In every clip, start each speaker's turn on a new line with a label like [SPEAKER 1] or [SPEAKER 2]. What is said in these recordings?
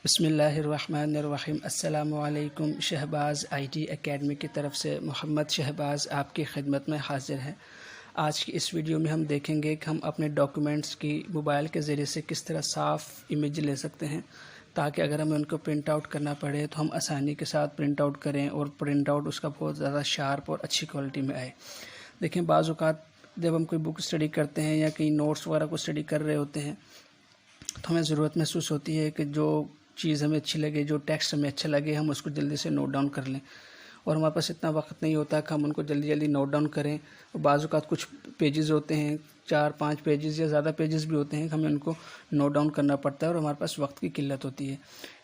[SPEAKER 1] बिस्मिल्लाहिर्रहमानिर्रहीम। अस्सलामुअलैकुम। Shahbaz IT academy की तरफ से मोहम्मद शहबाज़ आपकी खिदमत में हाज़िर है। आज की इस वीडियो में हम देखेंगे कि हम अपने डॉक्यूमेंट्स की मोबाइल के ज़रिए से किस तरह साफ़ इमेज ले सकते हैं, ताकि अगर हमें उनको प्रिंट आउट करना पड़े तो हम आसानी के साथ प्रिंट आउट करें और प्रिंट आउट उसका बहुत ज़्यादा शार्प और अच्छी क्वालिटी में आए। देखें, बाज़ औक़ात जब हम कोई बुक स्टडी करते हैं या कहीं नोट्स वगैरह को स्टडी कर रहे होते हैं तो हमें ज़रूरत महसूस होती है कि जो चीज़ हमें अच्छी लगे, जो टेक्स्ट हमें अच्छा लगे, हम उसको जल्दी से नोट डाउन कर लें। और हमारे पास इतना वक्त नहीं होता कि हम उनको जल्दी जल्दी नोट डाउन करें। और बाज़ औक़ात कुछ पेजेस होते हैं, 4-5 पेजेस या ज़्यादा पेजेस भी होते हैं, हमें उनको नोट डाउन करना पड़ता है और हमारे पास वक्त की किल्लत होती है।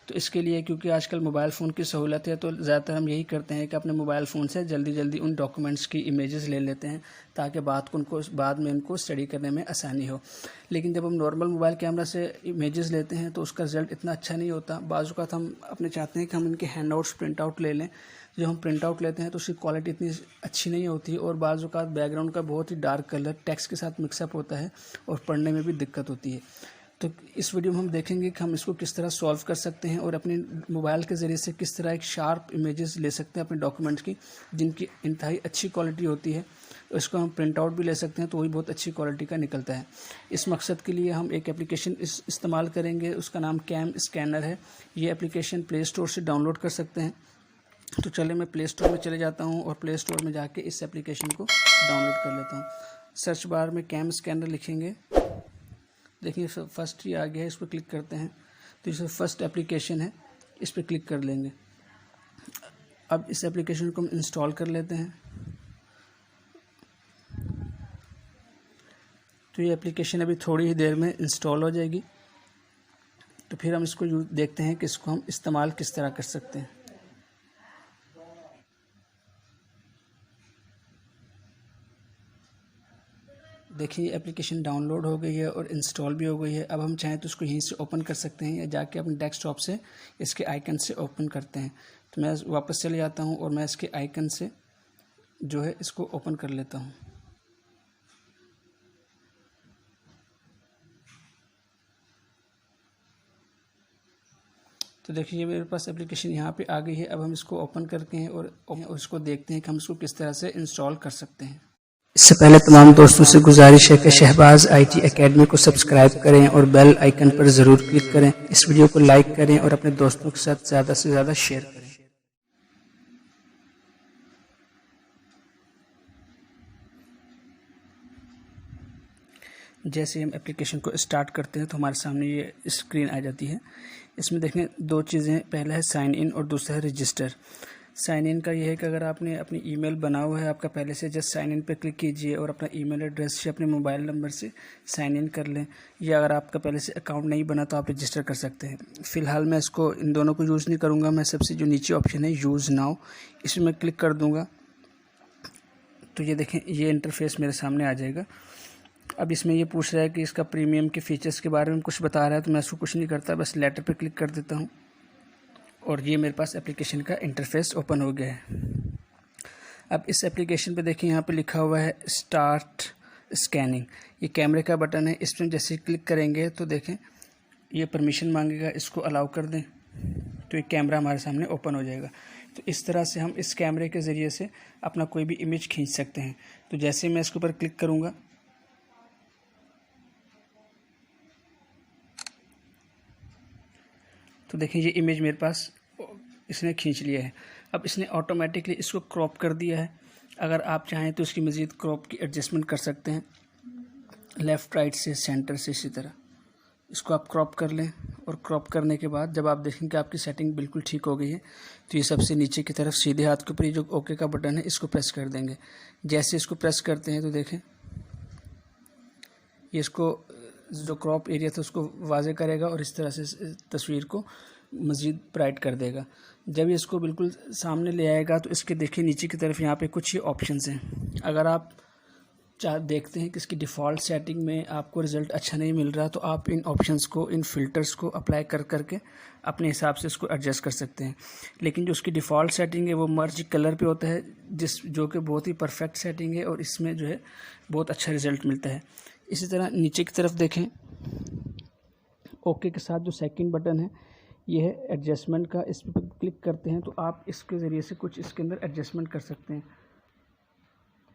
[SPEAKER 1] तो इसके लिए, क्योंकि आजकल मोबाइल फ़ोन की सहूलत है, तो ज़्यादातर हम यही करते हैं कि अपने मोबाइल फ़ोन से जल्दी जल्दी उन डॉक्यूमेंट्स की इमेजेस ले लेते हैं, ताकि बाद में उनको स्टडी करने में आसानी हो। लेकिन जब हम नॉर्मल मोबाइल कैमरा से इमेजेस लेते हैं तो उसका रिज़ल्ट इतना अच्छा नहीं होता। बाज़ औक़ात हम अपने चाहते हैं कि हम इनके हैंड आउट्स प्रिंट आउट ले लें। जो हम प्रिंट आउट लेते हैं तो उसकी क्वालिटी इतनी अच्छी नहीं होती और बाज़ औक़ात बैकग्राउंड का बहुत ही डार्क कलर टेक्स्ट के साथ मिक्सअप होता है और पढ़ने में भी दिक्कत होती है। तो इस वीडियो में हम देखेंगे कि हम इसको किस तरह सॉल्व कर सकते हैं और अपने मोबाइल के ज़रिए से किस तरह एक शार्प इमेजेस ले सकते हैं अपने डॉक्यूमेंट्स की, जिनकी इंतहाई अच्छी क्वालिटी होती है। इसको हम प्रिंट आउट भी ले सकते हैं तो वही बहुत अच्छी क्वालिटी का निकलता है। इस मकसद के लिए हम एक एप्लीकेशन इस्तेमाल करेंगे, उसका नाम कैम स्कैनर है। ये एप्लीकेशन प्ले स्टोर से डाउनलोड कर सकते हैं। तो चले, मैं प्ले स्टोर में चले जाता हूँ और प्ले स्टोर में जाके इस एप्लीकेशन को डाउनलोड कर लेता हूँ। सर्च बार में कैम स्कैनर लिखेंगे, देखिए फर्स्ट ही आ गया है, इस पर क्लिक करते हैं तो ये फर्स्ट एप्लीकेशन है, इस पर क्लिक कर लेंगे। अब इस एप्लीकेशन को हम इंस्टॉल कर लेते हैं। तो ये एप्लीकेशन अभी थोड़ी ही देर में इंस्टॉल हो जाएगी। तो फिर हम इसको देखते हैं कि इसको हम इस्तेमाल किस तरह कर सकते हैं। देखिए, एप्लीकेशन डाउनलोड हो गई है और इंस्टॉल भी हो गई है। अब हम चाहें तो इसको यहीं से ओपन कर सकते हैं या जाके अपने डेस्कटॉप से इसके आइकन से ओपन करते हैं। तो मैं वापस चले जाता हूं और मैं इसके आइकन से जो है इसको ओपन कर लेता हूं। तो देखिए, ये मेरे पास एप्लीकेशन यहाँ पे आ गई है। अब हम इसको ओपन करके हैं और उसको देखते हैं कि हम इसको किस तरह से इंस्टॉल कर सकते हैं। इससे पहले तमाम दोस्तों से गुजारिश है कि शहबाज़ आईटी एकेडमी को सब्सक्राइब करें और बेल आइकन पर ज़रूर क्लिक करें। इस वीडियो को लाइक करें और अपने दोस्तों के साथ ज़्यादा से ज़्यादा शेयर करें। जैसे हम एप्लीकेशन को स्टार्ट करते हैं तो हमारे सामने ये स्क्रीन आ जाती है। इसमें देखें, दो चीज़ें, पहला है साइन इन और दूसरा है रजिस्टर। साइन इन का ये है कि अगर आपने अपनी ईमेल बना हुआ है आपका पहले से, जस्ट साइन इन पे क्लिक कीजिए और अपना ईमेल एड्रेस से अपने मोबाइल नंबर से साइन इन कर लें। या अगर आपका पहले से अकाउंट नहीं बना तो आप रजिस्टर कर सकते हैं। फ़िलहाल मैं इसको इन दोनों को यूज़ नहीं करूँगा। मैं सबसे जो नीचे ऑप्शन है यूज़ नाउ, इसमें मैं क्लिक कर दूँगा तो ये देखें, ये इंटरफेस मेरे सामने आ जाएगा। अब इसमें ये पूछ रहा है कि इसका प्रीमियम के फ़ीचर्स के बारे में कुछ बता रहा है, तो मैं इसको कुछ नहीं करता, बस लेटर पे क्लिक कर देता हूँ और ये मेरे पास एप्लीकेशन का इंटरफेस ओपन हो गया है। अब इस एप्लीकेशन पे देखिए, यहाँ पे लिखा हुआ है स्टार्ट स्कैनिंग। ये कैमरे का बटन है, इस पर जैसे क्लिक करेंगे तो देखें ये परमिशन मांगेगा, इसको अलाउ कर दें तो ये कैमरा हमारे सामने ओपन हो जाएगा। तो इस तरह से हम इस कैमरे के ज़रिए से अपना कोई भी इमेज खींच सकते हैं। तो जैसे मैं इसके ऊपर क्लिक करूँगा तो देखिए ये इमेज मेरे पास इसने खींच लिया है। अब इसने ऑटोमेटिकली इसको क्रॉप कर दिया है। अगर आप चाहें तो इसकी मज़ीद क्रॉप की एडजस्टमेंट कर सकते हैं, लेफ़्ट राइट से, सेंटर से, इसी तरह इसको आप क्रॉप कर लें। और क्रॉप करने के बाद जब आप देखें कि आपकी सेटिंग बिल्कुल ठीक हो गई है तो ये सबसे नीचे की तरफ सीधे हाथ के ऊपर ये जो ओके का बटन है इसको प्रेस कर देंगे। जैसे इसको प्रेस करते हैं तो देखें ये इसको जो क्रॉप एरिया था उसको वाज़े करेगा और इस तरह से तस्वीर को मज़ीद ब्राइट कर देगा। जब ये इसको बिल्कुल सामने ले आएगा तो इसके देखिए नीचे की तरफ यहाँ पे कुछ ये ऑप्शंस हैं। अगर आप देखते हैं कि इसकी डिफ़ॉल्ट सेटिंग में आपको रिज़ल्ट अच्छा नहीं मिल रहा तो आप इन ऑप्शंस को, इन फ़िल्टर्स को अप्लाई कर करके अपने हिसाब से इसको एडजस्ट कर सकते हैं। लेकिन जो उसकी डिफ़ॉल्ट सेटिंग है वो मर्ज कलर पे होता है, जो कि बहुत ही परफेक्ट सेटिंग है और इसमें जो है बहुत अच्छा रिज़ल्ट मिलता है। इसी तरह नीचे की तरफ देखें, ओके के साथ जो सेकंड बटन है ये है एडजस्टमेंट का, इस पर क्लिक करते हैं तो आप इसके ज़रिए से कुछ इसके अंदर एडजस्टमेंट कर सकते हैं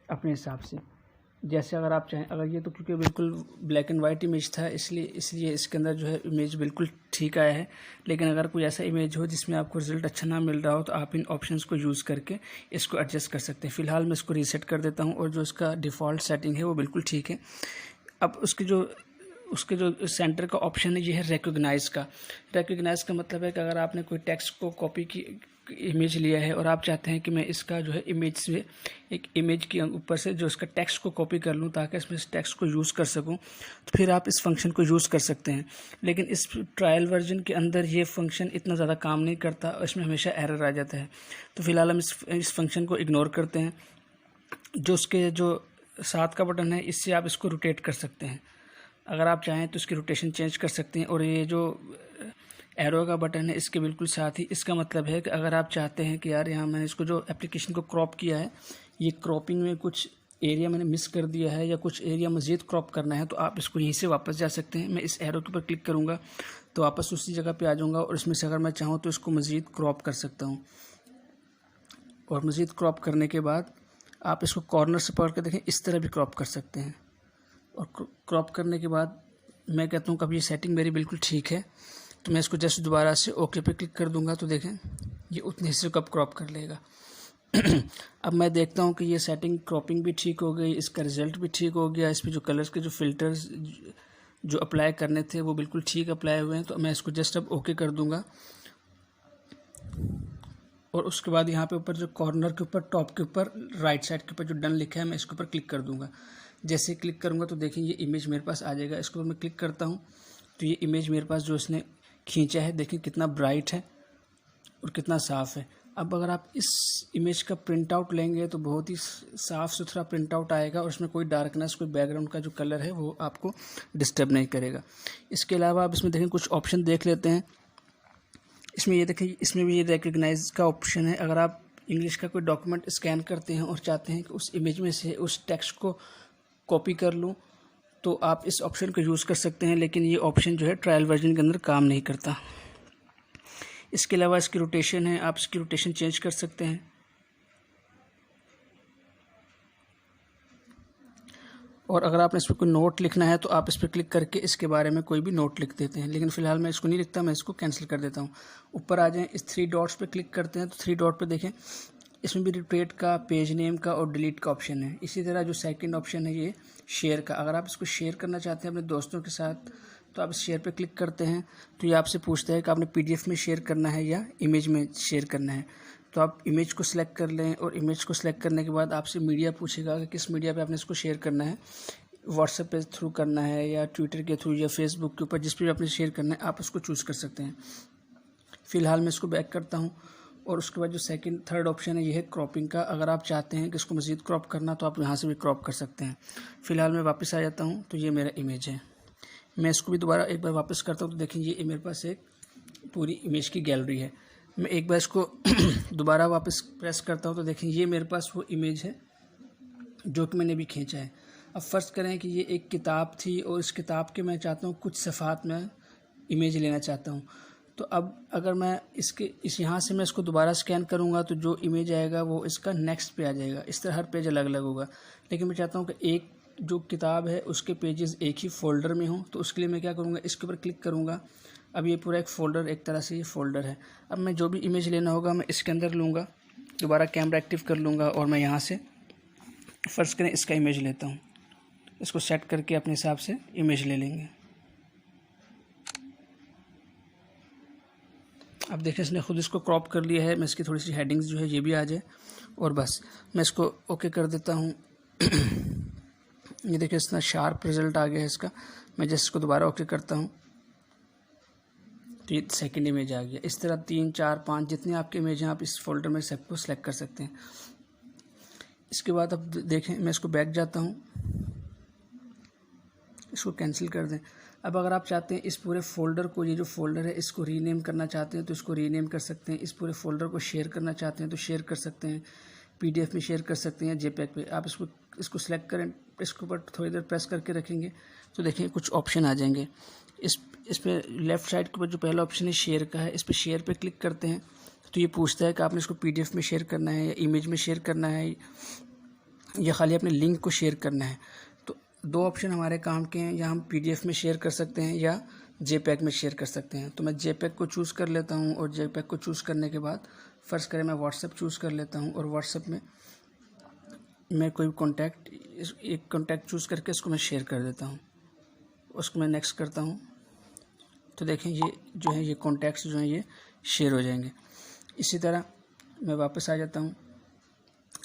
[SPEAKER 1] अपने हिसाब से। जैसे अगर आप चाहें, अगर ये तो क्योंकि बिल्कुल ब्लैक एंड वाइट इमेज था इसलिए इसके अंदर जो है इमेज बिल्कुल ठीक आया है। लेकिन अगर कोई ऐसा इमेज हो जिसमें आपको रिज़ल्ट अच्छा ना मिल रहा हो तो आप इन ऑप्शंस को यूज़ करके इसको एडजस्ट कर सकते हैं। फ़िलहाल मैं इसको रीसेट कर देता हूँ और जो इसका डिफ़ॉल्ट सेटिंग है वो बिल्कुल ठीक है। अब उसके जो सेंटर का ऑप्शन है ये है रिकॉग्नाइज़ का। रिकॉग्नाइज़ का मतलब है कि अगर आपने कोई टेक्स्ट को कॉपी की इमेज लिया है और आप चाहते हैं कि मैं इसका जो है इमेज से एक इमेज के ऊपर से जो इसका टेक्स्ट को कॉपी कर लूँ ताकि इसमें इस टेक्स्ट को यूज़ कर सकूँ, तो फिर आप इस फंक्शन को यूज़ कर सकते हैं। लेकिन इस ट्रायल वर्जन के अंदर ये फंक्शन इतना ज़्यादा काम नहीं करता और इसमें हमेशा एरर आ जाता है। तो फिलहाल हम इस फंक्शन को इग्नोर करते हैं। जो उसके जो साथ का बटन है इससे आप इसको रोटेट कर सकते हैं। अगर आप चाहें तो इसकी रोटेशन चेंज कर सकते हैं। और ये जो एरो का बटन है इसके बिल्कुल साथ ही, इसका मतलब है कि अगर आप चाहते हैं कि यार यहाँ मैंने इसको जो एप्लीकेशन को क्रॉप किया है, ये क्रॉपिंग में कुछ एरिया मैंने मिस कर दिया है या कुछ एरिया मज़ीद क्रॉप करना है, तो आप इसको यहीं से वापस जा सकते हैं। मैं इस एरो के ऊपर क्लिक करूँगा तो वापस उसी जगह पे आ जाऊँगा और इसमें से अगर मैं चाहूँ तो इसको मज़ीद क्रॉप कर सकता हूँ। और मज़ीद क्रॉप करने के बाद आप इसको कॉर्नर से पकड़ कर देखें, इस तरह भी क्रॉप कर सकते हैं। और क्रॉप करने के बाद मैं कहता हूँ कि अब ये सेटिंग मेरी बिल्कुल ठीक है, तो मैं इसको जस्ट दोबारा से ओके पे क्लिक कर दूंगा तो देखें ये उतने हिस्से को अब क्रॉप कर लेगा। अब मैं देखता हूँ कि ये सेटिंग क्रॉपिंग भी ठीक हो गई, इसका रिज़ल्ट भी ठीक हो गया, इस पर जो कलर्स के जो फ़िल्टर्स जो अप्लाई करने थे वो बिल्कुल ठीक अप्लाई हुए हैं। तो मैं इसको जस्ट अब ओके कर दूंगा। और उसके बाद यहाँ पे ऊपर जो कॉर्नर के ऊपर टॉप के ऊपर राइट साइड के ऊपर जो डन लिखा है मैं इसके ऊपर क्लिक कर दूंगा। जैसे क्लिक करूँगा तो देखें ये इमेज मेरे पास आ जाएगा। इसके ऊपर मैं क्लिक करता हूँ तो ये इमेज मेरे पास जो इसने खींचा है देखें कितना ब्राइट है और कितना साफ़ है। अब अगर आप इस इमेज का प्रिंट आउट लेंगे तो बहुत ही साफ़ सुथरा प्रिंट आउट आएगा और इसमें कोई डार्कनेस, कोई बैकग्राउंड का जो कलर है वो आपको डिस्टर्ब नहीं करेगा। इसके अलावा आप इसमें देखें कुछ ऑप्शन देख लेते हैं। इसमें ये देखें, इसमें भी ये रिकग्नाइज का ऑप्शन है। अगर आप इंग्लिश का कोई डॉक्यूमेंट स्कैन करते हैं और चाहते हैं कि उस इमेज में से उस टेक्स्ट को कॉपी कर लूँ तो आप इस ऑप्शन को यूज़ कर सकते हैं। लेकिन ये ऑप्शन जो है ट्रायल वर्जन के अंदर काम नहीं करता। इसके अलावा इसकी रोटेशन है, आप इसकी रोटेशन चेंज कर सकते हैं। और अगर आपने इस पर कोई नोट लिखना है तो आप इस पर क्लिक करके इसके बारे में कोई भी नोट लिख देते हैं। लेकिन फ़िलहाल मैं इसको नहीं लिखता, मैं इसको कैंसिल कर देता हूँ। ऊपर आ जाएं, इस 3 डॉट्स पे क्लिक करते हैं तो 3 डॉट पे देखें इसमें भी रोटेट का, पेज नेम का और डिलीट का ऑप्शन है। इसी तरह जो सेकंड ऑप्शन है ये शेयर का, अगर आप इसको शेयर करना चाहते हैं अपने दोस्तों के साथ तो आप इस शेयर पे क्लिक करते हैं तो ये आपसे पूछता है कि आपने PDF में शेयर करना है या इमेज में शेयर करना है। तो आप इमेज को सिलेक्ट कर लें और इमेज को सिलेक्ट करने के बाद आपसे मीडिया पूछेगा कि किस मीडिया पे आपने इसको शेयर करना है, व्हाट्सएप पे थ्रू करना है या ट्विटर के थ्रू या फेसबुक के ऊपर, जिस पर भी आपने शेयर करना है आप उसको चूज़ कर सकते हैं। फ़िलहाल मैं इसको बैक करता हूँ। और उसके बाद जो थर्ड ऑप्शन है ये है क्रॉपिंग का। अगर आप चाहते हैं कि इसको मज़ीद क्रॉप करना तो आप यहाँ से भी क्रॉप कर सकते हैं। फ़िलहाल मैं वापस आ जाता हूँ तो ये मेरा इमेज है। मैं इसको भी दोबारा एक बार वापस करता हूँ तो देखें ये मेरे पास एक पूरी इमेज की गैलरी है। मैं एक बार इसको दोबारा वापस प्रेस करता हूँ तो देखें ये मेरे पास वो इमेज है जो कि मैंने अभी खींचा है। अब फ़र्ज़ करें कि ये एक किताब थी और इस किताब के मैं चाहता हूँ कुछ सफ़ात में इमेज लेना चाहता हूँ। तो अब अगर मैं इस यहाँ से मैं इसको दोबारा स्कैन करूँगा तो जो इमेज आएगा वो इसका नेक्स्ट पे आ जाएगा। इस तरह हर पेज अलग अलग होगा। लेकिन मैं चाहता हूँ कि एक जो किताब है उसके पेजेस एक ही फ़ोल्डर में हों, तो उसके लिए मैं क्या करूँगा, इसके ऊपर क्लिक करूँगा। अब ये पूरा एक फ़ोल्डर, एक तरह से ये फ़ोल्डर है। अब मैं जो भी इमेज लेना होगा मैं इसके अंदर लूँगा, दोबारा कैमरा एक्टिव कर लूँगा और मैं यहाँ से फ़र्ज़ करें इसका इमेज लेता हूँ। इसको सेट करके अपने हिसाब से इमेज ले लेंगे। अब देखिए इसने खुद इसको क्रॉप कर लिया है। मैं इसकी थोड़ी सी हेडिंग्स जो है ये भी आ जाए और बस मैं इसको ओके कर देता हूँ। ये देखिए इतना शार्प रिज़ल्ट आ गया है इसका। मैं जस्ट इसको दोबारा ओके करता हूँ तो ये सेकंड इमेज आ गया। इस तरह 3, 4, 5 जितनी आपके इमेज हैं आप इस फोल्डर में सबको सेलेक्ट कर सकते हैं। इसके बाद अब देखें मैं इसको बैक जाता हूँ, इसको कैंसिल कर दें। अब अगर आप चाहते हैं इस पूरे फ़ोल्डर को, ये जो फ़ोल्डर है इसको रीनेम करना चाहते हैं तो इसको रीनेम कर सकते हैं। इस पूरे फ़ोल्डर को शेयर करना चाहते हैं तो शेयर कर सकते हैं, PDF में शेयर कर सकते हैं, JPEG पे। आप इसको सेलेक्ट करें, इसके ऊपर थोड़ी देर प्रेस करके रखेंगे तो देखिए कुछ ऑप्शन आ जाएंगे। इस पर लेफ़्ट साइड के ऊपर जो पहला ऑप्शन है शेयर का है, इस पर शेयर पे क्लिक करते हैं तो ये पूछता है कि आपने इसको PDF में शेयर करना है या इमेज में शेयर करना है या खाली अपने लिंक को शेयर करना है। तो दो ऑप्शन हमारे काम के हैं, या हम PDF में शेयर कर सकते हैं या JPEG में शेयर कर सकते हैं। तो मैं JPEG को चूज़ कर लेता हूँ और JPEG को चूज़ करने के बाद फ़र्ज़ करें मैं WhatsApp चूज़ कर लेता हूँ और WhatsApp में मैं कोई कॉन्टैक्ट एक कॉन्टैक्ट चूज़ करके इसको मैं शेयर कर देता हूँ, उसको मैं नेक्स्ट करता हूँ। तो देखें ये जो है ये कॉन्टैक्ट्स जो हैं ये शेयर हो जाएंगे। इसी तरह मैं वापस आ जाता हूँ।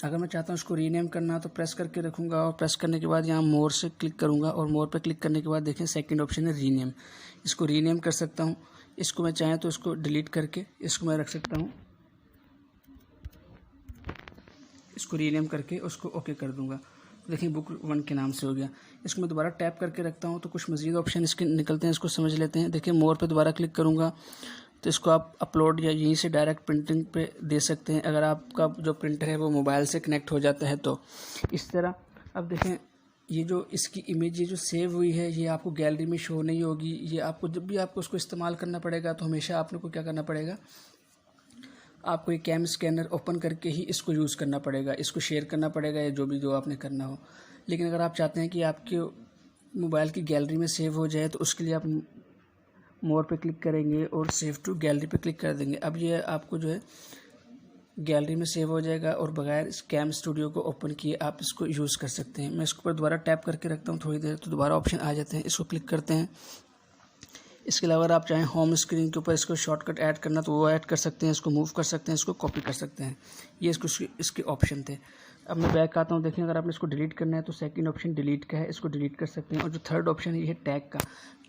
[SPEAKER 1] अगर मैं चाहता हूँ इसको रीनेम करना तो प्रेस करके रखूँगा और प्रेस करने के बाद यहाँ मोर से क्लिक करूँगा और मोर पर क्लिक करने के बाद देखें सेकंड ऑप्शन है रीनेम। इसको रीनेम कर सकता हूँ। इसको मैं चाहें तो इसको डिलीट करके इसको मैं रख सकता हूँ, इसको रीनेम करके उसको ओके कर दूँगा। तो देखिए बुक 1 के नाम से हो गया। इसको मैं दोबारा टैप करके रखता हूँ तो कुछ मज़ीद ऑप्शन इसके निकलते हैं, इसको समझ लेते हैं। देखिए मोर पे दोबारा क्लिक करूँगा तो इसको आप अपलोड या यहीं से डायरेक्ट प्रिंटिंग पे दे सकते हैं, अगर आपका जो प्रिंटर है वो मोबाइल से कनेक्ट हो जाता है तो। इस तरह अब देखें ये जो इसकी इमेज ये जो सेव हुई है ये आपको गैलरी में शो नहीं होगी। ये आपको जब भी आपको उसको इस्तेमाल करना पड़ेगा तो हमेशा आपने को क्या करना पड़ेगा, आपको एक कैम स्कैनर ओपन करके ही इसको यूज़ करना पड़ेगा, इसको शेयर करना पड़ेगा या जो आपने करना हो। लेकिन अगर आप चाहते हैं कि आपके मोबाइल की गैलरी में सेव हो जाए तो उसके लिए आप मोर पे क्लिक करेंगे और सेव टू गैलरी पे क्लिक कर देंगे। अब ये आपको जो है गैलरी में सेव हो जाएगा और बगैर इस कैम स्टूडियो को ओपन किए आप इसको यूज़ कर सकते हैं। मैं इसके ऊपर दोबारा टैप करके रखता हूँ थोड़ी देर, तो दोबारा ऑप्शन आ जाते हैं, इसको क्लिक करते हैं। इसके अलावा अगर आप चाहें होम स्क्रीन के ऊपर इसको शॉर्टकट ऐड करना तो वो ऐड कर सकते हैं, इसको मूव कर सकते हैं, इसको कॉपी कर सकते हैं। ये इसके ऑप्शन थे। अब मैं बैक आता हूँ। देखें अगर आपने इसको डिलीट करना है तो सेकंड ऑप्शन डिलीट का है, इसको डिलीट कर सकते हैं। और जो थर्ड ऑप्शन है ये है टैग का।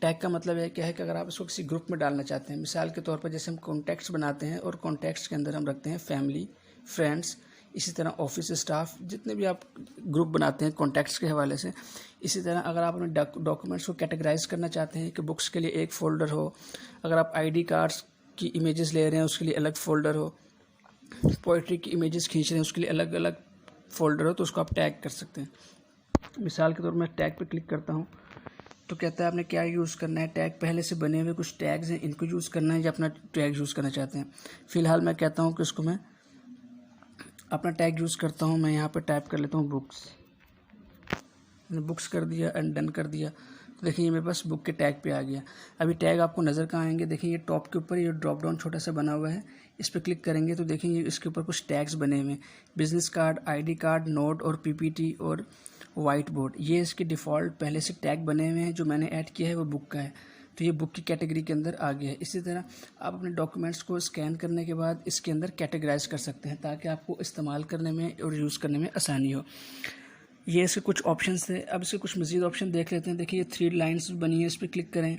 [SPEAKER 1] टैग का मतलब है क्या है कि अगर आप इसको किसी ग्रुप में डालना चाहते हैं, मिसाल के तौर पर जैसे हम कॉन्टैक्ट्स बनाते हैं और कॉन्टैक्ट्स के अंदर हम रखते हैं फैमिली, फ्रेंड्स, इसी तरह ऑफिस स्टाफ, जितने भी आप ग्रुप बनाते हैं कॉन्टैक्ट्स के हवाले से। इसी तरह अगर आप अपने डॉक्यूमेंट्स को कैटेगराइज करना चाहते हैं कि बुक्स के लिए एक फ़ोल्डर हो, अगर आप ID कार्ड्स की इमेजेस ले रहे हैं उसके लिए अलग फ़ोल्डर हो, पोइट्री की इमेजेस खींच रहे हैं उसके लिए अलग अलग फ़ोल्डर हो, तो उसको आप टैग कर सकते हैं। मिसाल के तौर पर मैं टैग पे क्लिक करता हूँ तो कहता है आपने क्या यूज़ करना है। टैग पहले से बने हुए कुछ टैग्स हैं, इनको यूज़ करना है या अपना टैग यूज़ करना चाहते हैं। फ़िलहाल मैं कहता हूँ कि उसको मैं अपना टैग यूज़ करता हूँ। मैं यहाँ पर टाइप कर लेता हूँ बुक्स, मैंने बुक्स कर दिया एंड डन कर दिया। तो देखिए ये मेरे पास बुक के टैग पे आ गया। अभी टैग आपको नज़र कहाँ आएंगे, देखिए ये टॉप के ऊपर ये ड्रॉप डाउन छोटा सा बना हुआ है, इस पर क्लिक करेंगे तो देखेंगे इसके ऊपर कुछ टैग्स बने हुए हैं, business card, ID card, note और PPT और वाइट बोर्ड। ये इसके डिफ़ॉल्ट पहले से टैग बने हुए हैं, जो मैंने ऐड किया है वो बुक का है, तो ये बुक की कैटेगरी के अंदर आ गया है। इसी तरह आप अपने डॉक्यूमेंट्स को स्कैन करने के बाद इसके अंदर कैटेगराइज कर सकते हैं ताकि आपको इस्तेमाल करने में और यूज़ करने में आसानी हो। ये इसके कुछ ऑप्शंस थे। अब इसके कुछ मज़ीद ऑप्शन देख लेते हैं। देखिए ये 3 लाइन्स बनी है, इस पर क्लिक करें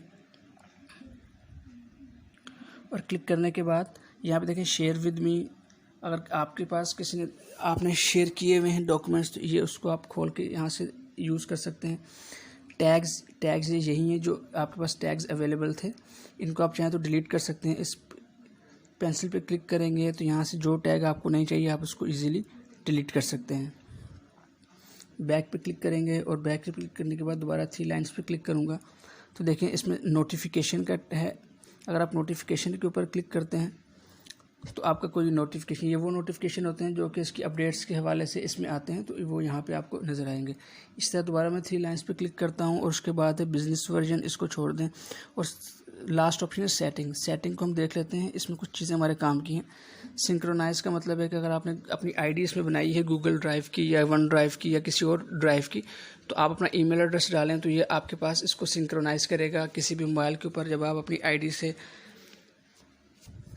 [SPEAKER 1] और क्लिक करने के बाद यहाँ पे देखें शेयर विद मी। अगर आपके पास किसी ने आपने शेयर किए हुए हैं डॉक्यूमेंट्स तो ये उसको आप खोल के यहाँ से यूज़ कर सकते हैं। टैग्स ये यही हैं जो आपके पास टैग्स अवेलेबल थे, इनको आप चाहें तो डिलीट कर सकते हैं। इस पेंसिल पे क्लिक करेंगे तो यहाँ से जो टैग आपको नहीं चाहिए आप उसको इजीली डिलीट कर सकते हैं। बैक पे क्लिक करेंगे और बैक पे क्लिक करने के बाद दोबारा 3 लाइन्स पे क्लिक करूँगा तो देखें इसमें नोटिफिकेशन का है। अगर आप नोटिफिकेशन के ऊपर क्लिक करते हैं तो आपका कोई नोटिफिकेशन, ये वो नोटिफिकेशन होते हैं जो कि इसकी अपडेट्स के हवाले से इसमें आते हैं, तो वो यहाँ पे आपको नज़र आएंगे। इस तरह दोबारा मैं 3 लाइन्स पे क्लिक करता हूँ और उसके बाद है बिज़नेस वर्जन, इसको छोड़ दें। और लास्ट ऑप्शन है सेटिंग को हम देख लेते हैं। इसमें कुछ चीज़ें हमारे काम की हैं। सिंक्रोनाइज़ का मतलब है कि अगर आपने अपनी ID इसमें बनाई है गूगल ड्राइव की या वन ड्राइव की या किसी और ड्राइव की, तो आप अपना ईमेल एड्रेस डालें तो ये आपके पास इसको सिंक्रोनाइज़ करेगा किसी भी मोबाइल के ऊपर। जब आप अपनी ID से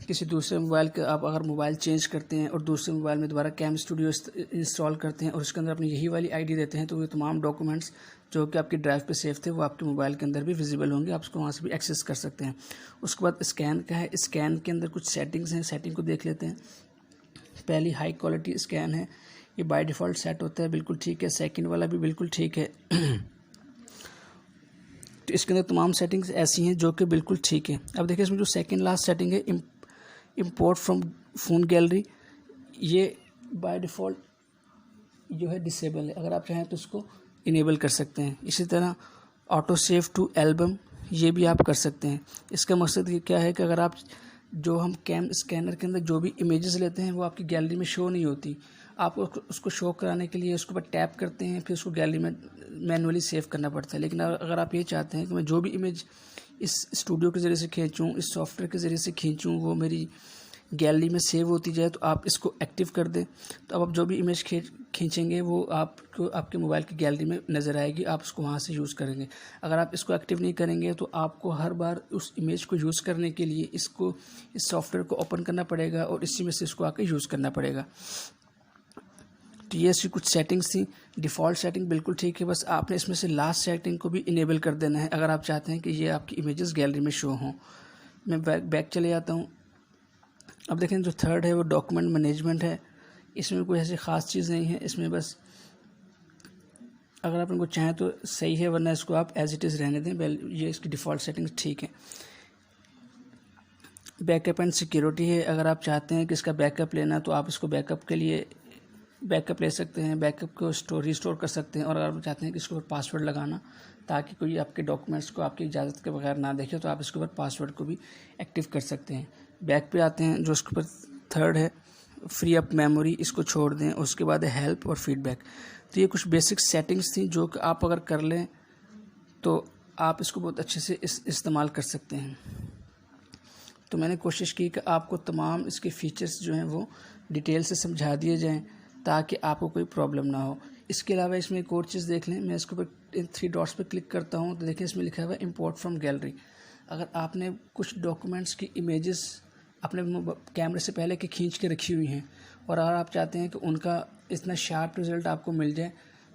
[SPEAKER 1] किसी दूसरे मोबाइल के आप अगर मोबाइल चेंज करते हैं और दूसरे मोबाइल में दोबारा कैम स्टूडियो इंस्टॉल करते हैं और उसके अंदर अपनी यही वाली ID देते हैं तो ये तमाम डॉक्यूमेंट्स जो कि आपकी ड्राइव पे सेव थे वो आपके मोबाइल के अंदर भी विजिबल होंगे, आप उसको वहाँ से भी एक्सेस कर सकते हैं। उसके बाद स्कैन का है। स्कैन के अंदर कुछ सेटिंग्स हैं, सेटिंग को देख लेते हैं। पहली हाई क्वालिटी स्कैन है, ये बाय डिफ़ॉल्ट सेट होता है, बिल्कुल ठीक है। सेकंड वाला भी बिल्कुल ठीक है। तो इसके अंदर तमाम सेटिंग्स ऐसी हैं जो कि बिल्कुल ठीक है। अब देखिए इसमें जो सेकंड लास्ट सेटिंग है इंपोर्ट फ्रॉम फ़ोन गैलरी, ये बाय डिफ़ॉल्ट जो है डिसेबल है, अगर आप चाहें तो उसको इनेबल कर सकते हैं। इसी तरह ऑटो सेव टू एल्बम, ये भी आप कर सकते हैं। इसका मकसद ये क्या है कि अगर आप जो हम कैम स्कैनर के अंदर जो भी इमेजेस लेते हैं वो आपकी गैलरी में शो नहीं होती। आप उसको शो कराने के लिए उसके ऊपर टैप करते हैं, फिर उसको गैलरी में मैनुअली सेव करना पड़ता है। लेकिन अगर आप ये चाहते हैं कि मैं जो भी इमेज इस स्टूडियो के ज़रिए से खींचूँ, इस सॉफ्टवेयर के ज़रिए से खींचूँ, वो मेरी गैलरी में सेव होती जाए, तो आप इसको एक्टिव कर दें। तो अब आप जो भी इमेज खींचेंगे वो आपको आपके मोबाइल की गैलरी में नज़र आएगी, आप उसको वहाँ से यूज़ करेंगे। अगर आप इसको एक्टिव नहीं करेंगे तो आपको हर बार उस इमेज को यूज़ करने के लिए इस सॉफ्टवेयर को ओपन करना पड़ेगा और इसी में से इसको आके यूज़ करना पड़ेगा। तो ये इसकी कुछ सेटिंग्स थी। डिफ़ॉल्ट सेटिंग बिल्कुल ठीक है, बस आपने इसमें से लास्ट सेटिंग को भी इनेबल कर देना है अगर आप चाहते हैं कि ये आपकी इमेजेस गैलरी में शो हों। मैं बैक चले जाता हूँ। अब देखें जो थर्ड है वो डॉक्यूमेंट मैनेजमेंट है। इसमें कोई ऐसी ख़ास चीज़ नहीं है, इसमें बस अगर आप इनको चाहें तो सही है, वरना इसको आप एज इट इज़ रहने दें। ये इसकी डिफ़ॉल्ट सेटिंग्स ठीक है। बैकअप एंड सिक्योरिटी है। अगर आप चाहते हैं कि इसका बैकअप लेना तो आप इसको बैकअप के लिए बैकअप ले सकते हैं, बैकअप को रिस्टोर कर सकते हैं। और अगर आप चाहते हैं कि इसके ऊपर पासवर्ड लगाना ताकि कोई आपके डॉक्यूमेंट्स को आपकी इजाज़त के बगैर ना देखे, तो आप इसके ऊपर पासवर्ड को भी एक्टिव कर सकते हैं। बैक पे आते हैं, जो इसके ऊपर थर्ड है फ्री अप मेमोरी, इसको छोड़ दें। उसके बाद है हेल्प और फीडबैक। तो ये कुछ बेसिक सेटिंग्स थी जो कि आप अगर कर लें तो आप इसको बहुत अच्छे से इस्तेमाल कर सकते हैं। तो मैंने कोशिश की कि आपको तमाम इसके फ़ीचर्स जो हैं वो डिटेल से समझा दिए जाएं ताकि आपको कोई प्रॉब्लम ना हो। इसके अलावा इसमें एक और चीज़ देख लें, मैं इसके ऊपर इन 3 डॉट्स पर क्लिक करता हूँ तो देखिए इसमें लिखा हुआ है इंपोर्ट फ्रॉम गैलरी। अगर आपने कुछ डॉक्यूमेंट्स की इमेजेस अपने कैमरे से पहले की खींच के रखी हुई हैं और अगर आप चाहते हैं कि उनका इतना शार्प रिज़ल्ट आपको मिल जाए,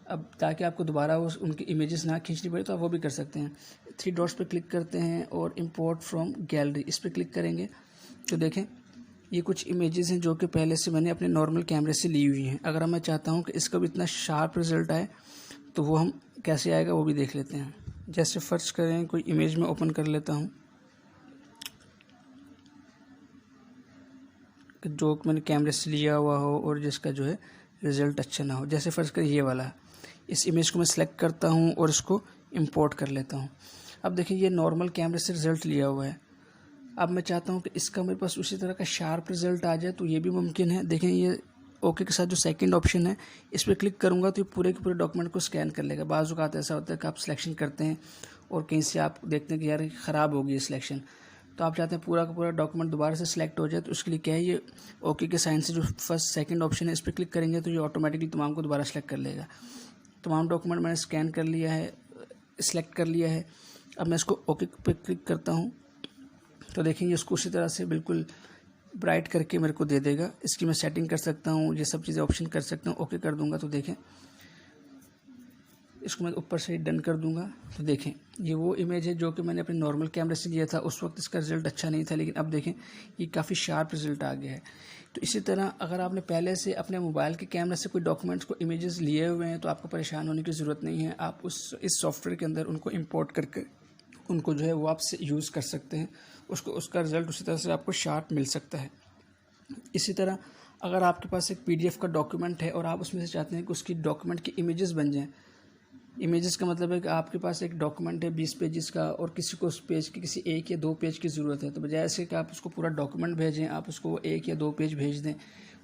[SPEAKER 1] अब ताकि आपको दोबारा उनकी इमेजेस ना खींचनी पड़े, तो आप वो भी कर सकते हैं। 3 डॉट्स पे क्लिक करते हैं और इंपोर्ट फ्रॉम गैलरी इस पर क्लिक करेंगे तो देखें ये कुछ इमेजेस हैं जो कि पहले से मैंने अपने नॉर्मल कैमरे से ली हुई हैं। अगर मैं चाहता हूं कि इसका भी इतना शार्प रिज़ल्ट आए तो वो हम कैसे आएगा वो भी देख लेते हैं। जैसे फर्ज करें कोई इमेज में ओपन कर लेता हूं कि जो मैंने कैमरे से लिया हुआ हो और जिसका जो है रिज़ल्ट अच्छा ना हो। जैसे फ़र्ज़ करें ये वाला, इस इमेज को मैं सेलेक्ट करता हूँ और इसको इंपोर्ट कर लेता हूँ। अब देखिए ये नॉर्मल कैमरे से रिज़ल्ट लिया हुआ है। अब मैं चाहता हूँ कि इसका मेरे पास उसी तरह का शार्प रिज़ल्ट आ जाए, तो ये भी मुमकिन है। देखें ये ओके के साथ जो सेकंड ऑप्शन है इस पर क्लिक करूँगा तो ये पूरे के पूरे डॉक्यूमेंट को स्कैन कर लेगा। बाज़ औक़ात ऐसा होता है कि आप सिलेक्शन करते हैं और कहीं से आप देखते हैं कि यार ख़राब हो गई सिलेक्शन, तो आप चाहते हैं पूरा का पूरा डॉक्यूमेंट दोबारा से सिलेक्ट हो जाए। तो उसके लिए क्या है, ये ओके के साइन से जो फर्स्ट सेकंड ऑप्शन है इस पर क्लिक करेंगे तो ये ऑटोमेटिकली तमाम को दोबारा सेलेक्ट कर लेगा। तमाम डॉक्यूमेंट मैंने स्कैन कर लिया है, सिलेक्ट कर लिया है। अब मैं इसको ओके पे क्लिक करता हूँ तो देखेंगे इसको उसी तरह से बिल्कुल ब्राइट करके मेरे को दे देगा। इसकी मैं सेटिंग कर सकता हूँ, ये सब चीज़ें ऑप्शन कर सकता हूँ। ओके कर दूँगा तो देखें इसको मैं ऊपर से डन कर दूंगा तो देखें ये वो इमेज है जो कि मैंने अपने नॉर्मल कैमरे से लिया था। उस वक्त इसका रिज़ल्ट अच्छा नहीं था, लेकिन अब देखें ये काफ़ी शार्प रिज़ल्ट आ गया है। तो इसी तरह अगर आपने पहले से अपने मोबाइल के कैमरे से कोई डॉक्यूमेंट्स को इमेजेस लिए हुए हैं तो आपको परेशान होने की ज़रूरत नहीं है। आप इस सॉफ्टवेयर के अंदर उनको इम्पोर्ट करके उनको जो है वो आप यूज़ कर सकते हैं। उसका रिज़ल्ट उसी तरह से आपको शार्प मिल सकता है। इसी तरह अगर आपके पास एक PDF का डॉक्यूमेंट है और आप उसमें से चाहते हैं कि उसकी डॉक्यूमेंट की इमेजेस बन जाएँ, इमेजेस का मतलब है कि आपके पास एक डॉक्यूमेंट है 20 पेजेस का और किसी को उस पेज की किसी 1 या 2 पेज की ज़रूरत है, तो बजाय ऐसे कि आप उसको पूरा डॉक्यूमेंट भेजें, आप उसको 1 या 2 पेज भेज दें।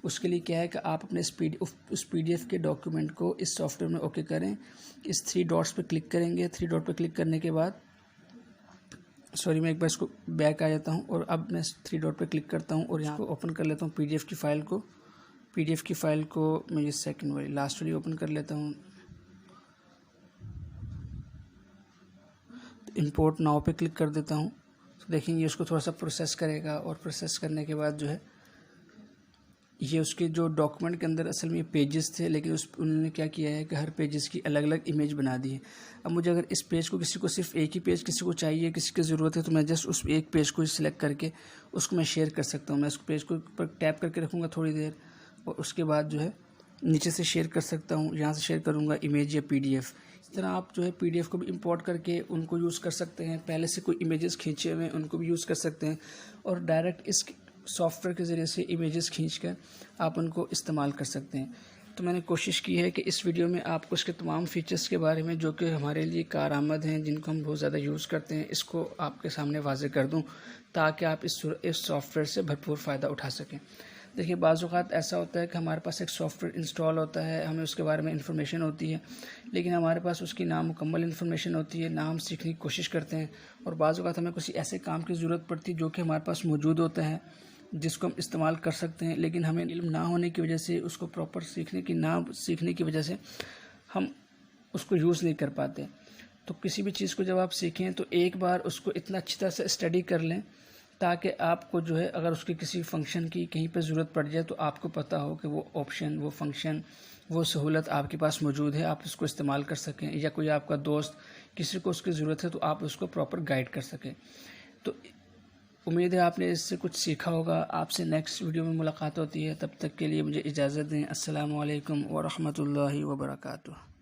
[SPEAKER 1] उसके लिए क्या है कि आप अपने उस PDF के डॉक्यूमेंट को इस सॉफ्टवेयर में ओके करें। इस 3 डॉट्स पे क्लिक करेंगे। 3 डॉट पे क्लिक करने के बाद मैं एक बार इसको बैक आ जाता हूँ और अब मैं 3 डॉट पे क्लिक करता हूँ और यहाँ को ओपन कर लेता हूँ PDF की फ़ाइल को मैं ये सेकंड वाली लास्ट वाली ओपन कर लेता हूँ। इंपोर्ट नाउ पे क्लिक कर देता हूँ तो देखेंगे उसको थोड़ा सा प्रोसेस करेगा और प्रोसेस करने के बाद जो है ये उसके जो डॉक्यूमेंट के अंदर असल में ये पेजेस थे, लेकिन उन्होंने क्या किया है कि हर पेजेस की अलग अलग इमेज बना दी है। अब मुझे अगर इस पेज को किसी को सिर्फ एक ही पेज किसी को चाहिए, किसी की ज़रूरत है, तो मैं जस्ट उस एक पेज को सिलेक्ट करके उसको मैं शेयर कर सकता हूँ। मैं उस पेज को पर टैप करके रखूँगा थोड़ी देर और उसके बाद जो है नीचे से शेयर कर सकता हूँ। यहाँ से शेयर करूँगा इमेज या PDF। इस तरह आप जो है PDF को भी इंपोर्ट करके उनको यूज़ कर सकते हैं। पहले से कोई इमेजेस खींचे हुए हैं उनको भी यूज़ कर सकते हैं और डायरेक्ट इस सॉफ्टवेयर के ज़रिए से इमेजेस खींचकर आप उनको इस्तेमाल कर सकते हैं। तो मैंने कोशिश की है कि इस वीडियो में आपको उसके तमाम फ़ीचर्स के बारे में जो कि हमारे लिए कारआमद हैं, जिनको हम बहुत ज़्यादा यूज़ करते हैं, इसको आपके सामने वाज़े कर दूं ताकि आप इस सॉफ्टवेयर से भरपूर फ़ायदा उठा सकें। देखिए, बाज़ औक़ात ऐसा होता है कि हमारे पास एक सॉफ्टवेयर इंस्टॉल होता है, हमें उसके बारे में इन्फॉर्मेशन होती है, लेकिन हमारे पास उसकी नामुकम्मल इन्फॉर्मेशन होती है, ना हम सीखने की कोशिश करते हैं, और बाज़ औक़ात हमें किसी ऐसे काम की ज़रूरत पड़ती है जो कि हमारे पास मौजूद होता है, जिसको हम इस्तेमाल कर सकते हैं, लेकिन हमें इल्म ना होने की वजह से, उसको प्रॉपर सीखने की वजह से हम उसको यूज़ नहीं कर पाते। तो किसी भी चीज़ को जब आप सीखें तो एक बार उसको इतना अच्छी तरह से स्टडी कर लें ताकि आपको जो है, अगर उसके किसी फंक्शन की कहीं पर ज़रूरत पड़ जाए तो आपको पता हो कि वो ऑप्शन, वो फंक्शन, वो सहूलत आपके पास मौजूद है, आप उसको इस्तेमाल कर सकें, या कोई आपका दोस्त किसी को उसकी ज़रूरत है तो आप उसको प्रॉपर गाइड कर सकें। तो उम्मीद है आपने इससे कुछ सीखा होगा। आपसे नेक्स्ट वीडियो में मुलाकात होती है, तब तक के लिए मुझे इजाज़त दें। अस्सलामु अलैकुम व रहमतुल्लाहि व बरकातुहू।